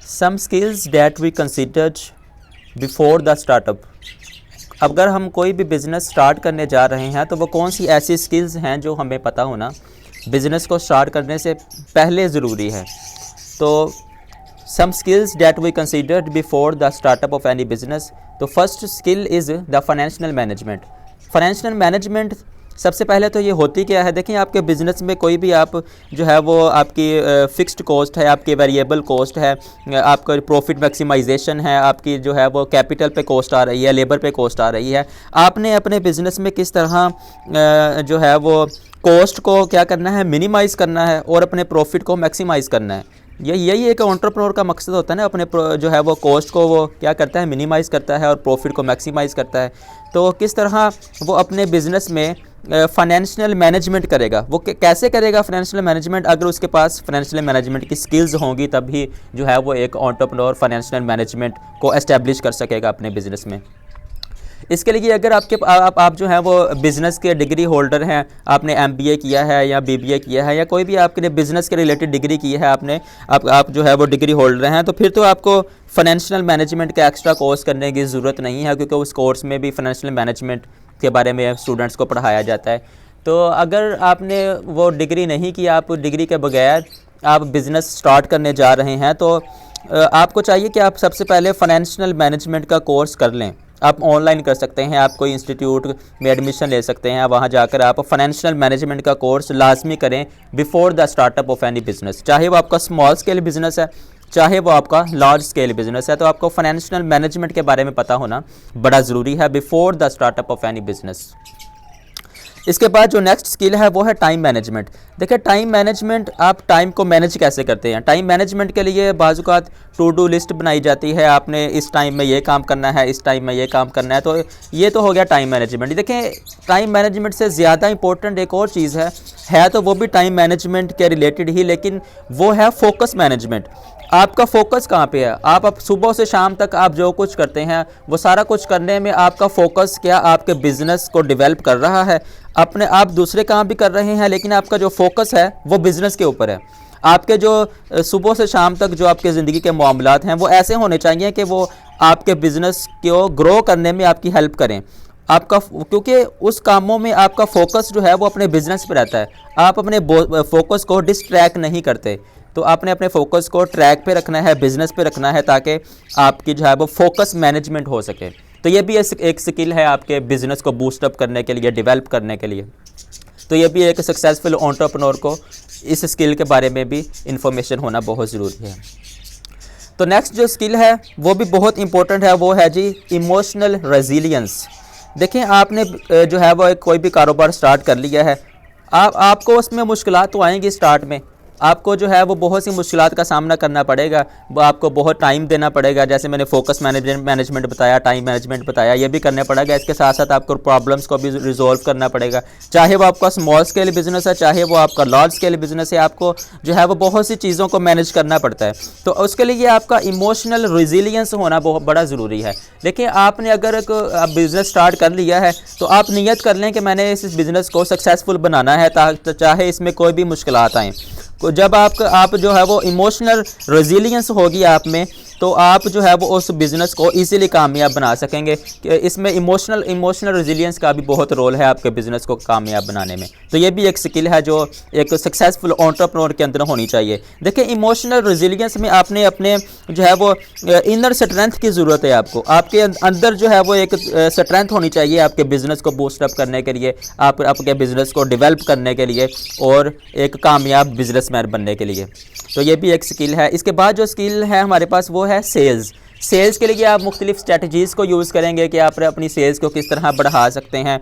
Some skills that we considered before the startup. अगर हम कोई भी बिज़नेस स्टार्ट करने जा रहे हैं तो वो कौन सी ऐसी स्किल्स हैं जो हमें पता होना बिज़नेस को स्टार्ट करने से पहले ज़रूरी है। तो some skills that we considered before the startup of any business. तो first skill is the financial management. Financial management सबसे पहले तो ये होती क्या है, देखिए आपके बिज़नेस में कोई भी आप जो है वो आपकी फ़िक्स्ड कॉस्ट है, आपकी वेरिएबल कॉस्ट है, आपका प्रॉफिट मैक्सिमाइजेशन है, आपकी जो है वो कैपिटल पे कॉस्ट आ रही है, लेबर पे कॉस्ट आ रही है। आपने अपने बिज़नेस में किस तरह जो है वो कॉस्ट को क्या करना है, मिनिमाइज़ करना है और अपने प्रॉफिट को मैक्सिमाइज़ करना है। यही एक एंटरप्रेन्योर का मकसद होता है ना, अपने जो है वो कॉस्ट को वो क्या करता है, मिनिमाइज़ करता है और प्रॉफिट को मैक्सिमाइज़ करता है। तो किस तरह वो अपने बिज़नेस में फाइनेंशियल मैनेजमेंट करेगा, वो कैसे करेगा फाइनेंशियल मैनेजमेंट। अगर उसके पास फाइनेंशियल मैनेजमेंट की स्किल्स होंगी तभी जो है वो एक एंटरप्रेन्योर फाइनेंशियल मैनेजमेंट को एस्टेब्लिश कर सकेगा अपने बिज़नेस में। इसके लिए अगर आप जो है वो बिज़नेस के डिग्री होल्डर हैं, आपने एमबीए किया है या बीबीए किया है या कोई भी आपने बिज़नेस के रिलेटेड डिग्री की है, आप जो है वो डिग्री होल्डर हैं, तो फिर तो आपको फाइनेंशियल मैनेजमेंट का एक्स्ट्रा कोर्स करने की ज़रूरत नहीं है, क्योंकि उस कोर्स में भी फाइनेंशियल मैनेजमेंट के बारे में स्टूडेंट्स को पढ़ाया जाता है। तो अगर आपने वो डिग्री नहीं की, आप डिग्री के बगैर आप बिज़नेस स्टार्ट करने जा रहे हैं, तो आपको चाहिए कि आप सबसे पहले फाइनेंशियल मैनेजमेंट का कोर्स कर लें। आप ऑनलाइन कर सकते हैं, आप कोई इंस्टीट्यूट में एडमिशन ले सकते हैं, वहाँ जाकर आप फाइनेंशियल मैनेजमेंट का कोर्स लाजमी करें before the startup of any business. चाहे वो आपका स्मॉल स्केल बिज़नेस है, चाहे वो आपका लार्ज स्केल बिज़नेस है, तो आपको फाइनेंशियल मैनेजमेंट के बारे में पता होना बड़ा ज़रूरी है before the startup of any business. इसके बाद जो नेक्स्ट स्किल है वो है टाइम मैनेजमेंट। देखिए टाइम मैनेजमेंट, आप टाइम को मैनेज कैसे करते हैं। टाइम मैनेजमेंट के लिए बाज़-औक़ात टू डू लिस्ट बनाई जाती है, आपने इस टाइम में ये काम करना है, इस टाइम में ये काम करना है, तो ये तो हो गया टाइम मैनेजमेंट। देखें टाइम मैनेजमेंट से ज़्यादा इंपॉर्टेंट एक और चीज़ है तो वो भी टाइम मैनेजमेंट के रिलेटेड ही, लेकिन वो है फोकस मैनेजमेंट। आपका फोकस कहाँ पे है। आप सुबह से शाम तक आप जो कुछ करते हैं वो सारा कुछ करने में आपका फोकस क्या आपके बिज़नेस को डेवलप कर रहा है। अपने आप दूसरे काम भी कर रहे हैं, लेकिन आपका जो फोकस है वो बिज़नेस के ऊपर है। आपके जो सुबह से शाम तक जो आपके ज़िंदगी के मामलात हैं वो ऐसे होने चाहिए कि वो आपके बिज़नेस को ग्रो करने में आपकी हेल्प करें। आपका क्योंकि उस कामों में आपका फोकस जो है वो अपने बिज़नेस पे रहता है, आप अपने फोकस को डिस्ट्रैक्ट नहीं करते। तो आपने अपने फोकस को ट्रैक पे रखना है, बिज़नेस पे रखना है, ताकि आपकी जो है वो फोकस मैनेजमेंट हो सके। तो ये भी एक स्किल है आपके बिज़नेस को बूस्टअप करने के लिए, डेवलप करने के लिए। तो ये भी एक सक्सेसफुल एंटरप्रेन्योर को इस स्किल के बारे में भी इंफॉर्मेशन होना बहुत ज़रूरी है। तो नेक्स्ट जो स्किल है वो भी बहुत इंपॉर्टेंट है, वो है जी इमोशनल रेजिलियंस। देखें आपने जो है वो कोई भी कारोबार स्टार्ट कर लिया है, आपको उसमें मुश्किलात तो आएंगी स्टार्ट में, आपको जो है वो बहुत सी मुश्किलात का सामना करना पड़ेगा, वो आपको बहुत टाइम देना पड़ेगा। जैसे मैंने फोकस मैनेजमेंट बताया, टाइम मैनेजमेंट बताया, ये भी करना पड़ेगा। इसके साथ साथ आपको प्रॉब्लम्स को भी रिजॉल्व करना पड़ेगा। चाहे वो आपका स्मॉल स्केल बिज़नेस है, चाहे वो आपका लार्ज स्केल बिज़नेस है, आपको जो है वो बहुत सी चीज़ों को मैनेज करना पड़ता है। तो उसके लिए आपका इमोशनल रेजिलियंस होना बहुत बड़ा ज़रूरी है। देखिए आपने अगर एक बिज़नेस स्टार्ट कर लिया है तो आप नियत कर लें कि मैंने इस बिज़नेस को सक्सेसफुल बनाना है, चाहे इसमें कोई भी मुश्किलात आएँ। जब आप जो है वो इमोशनल रेजिलियंस होगी आप में, तो आप जो है वो उस बिज़नेस को इजीली कामयाब बना सकेंगे। इसमें इमोशनल रेजिलियंस का भी बहुत रोल है आपके बिज़नेस को कामयाब बनाने में। तो ये भी एक स्किल है जो एक सक्सेसफुल एंटरप्रेन्योर के अंदर होनी चाहिए। देखिए इमोशनल रेजिलियंस में आपने अपने जो है वो इनर स्ट्रेंथ की ज़रूरत है। आपके अंदर जो है वो एक स्ट्रेंथ होनी चाहिए आपके बिज़नेस को बूस्टअप करने के लिए, आपके बिज़नेस को डेवलप करने के लिए और एक कामयाब बिजनेसमैन बनने के लिए। तो ये भी एक स्किल है। इसके बाद जो स्किल है हमारे पास वो है सेल्स के लिए आप मुख्तलिफ स्ट्रेटजीज़ को यूज़ करेंगे कि आप अपनी सेल्स को किस तरह बढ़ा सकते हैं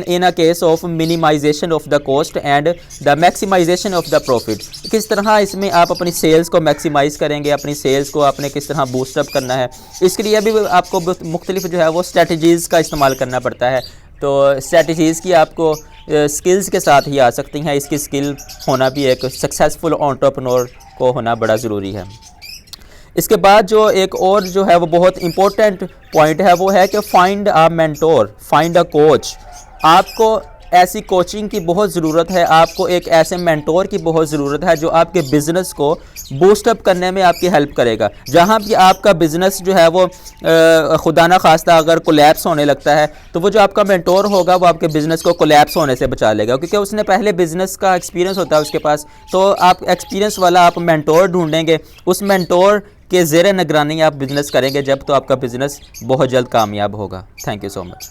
in a case of minimization of the cost and the maximization of the profit. किस तरह इसमें आप अपनी सेल्स को मैक्सिमाइज़ करेंगे, अपनी सेल्स को आपने किस तरह बूस्टअप करना है, इसके लिए भी आपको मुख्तलिफ जो है वो स्ट्रेटजीज़ का इस्तेमाल करना पड़ता है। तो स्ट्रेटजीज़ की आपको स्किल्स के साथ ही आ सकती हैं। इसकी स्किल होना भी एक सक्सेसफुल एंटरप्रेन्योर को होना बड़ा ज़रूरी है। इसके बाद जो एक और जो है वो बहुत इंपॉर्टेंट पॉइंट है वो है कि find a mentor, find a coach. आपको ऐसी कोचिंग की बहुत ज़रूरत है, आपको एक ऐसे मेंटोर की बहुत ज़रूरत है जो आपके बिज़नेस को बूस्टअप करने में आपकी हेल्प करेगा। जहाँ भी आपका बिज़नेस जो है वो खुदा ना खास्ता अगर कोलैप्स होने लगता है, तो वो जो आपका मेंटोर होगा वो आपके बिज़नेस को कोलैप्स होने से बचा लेगा, क्योंकि उसने पहले बिज़नेस का एक्सपीरियंस होता है उसके पास। तो आप एक्सपीरियंस वाला आप मेंटोर ढूंढेंगे, उस मेंटोर के ज़ेरे निगरानी आप बिज़नेस करेंगे जब, तो आपका बिज़नेस बहुत जल्द कामयाब होगा। Thank you so much.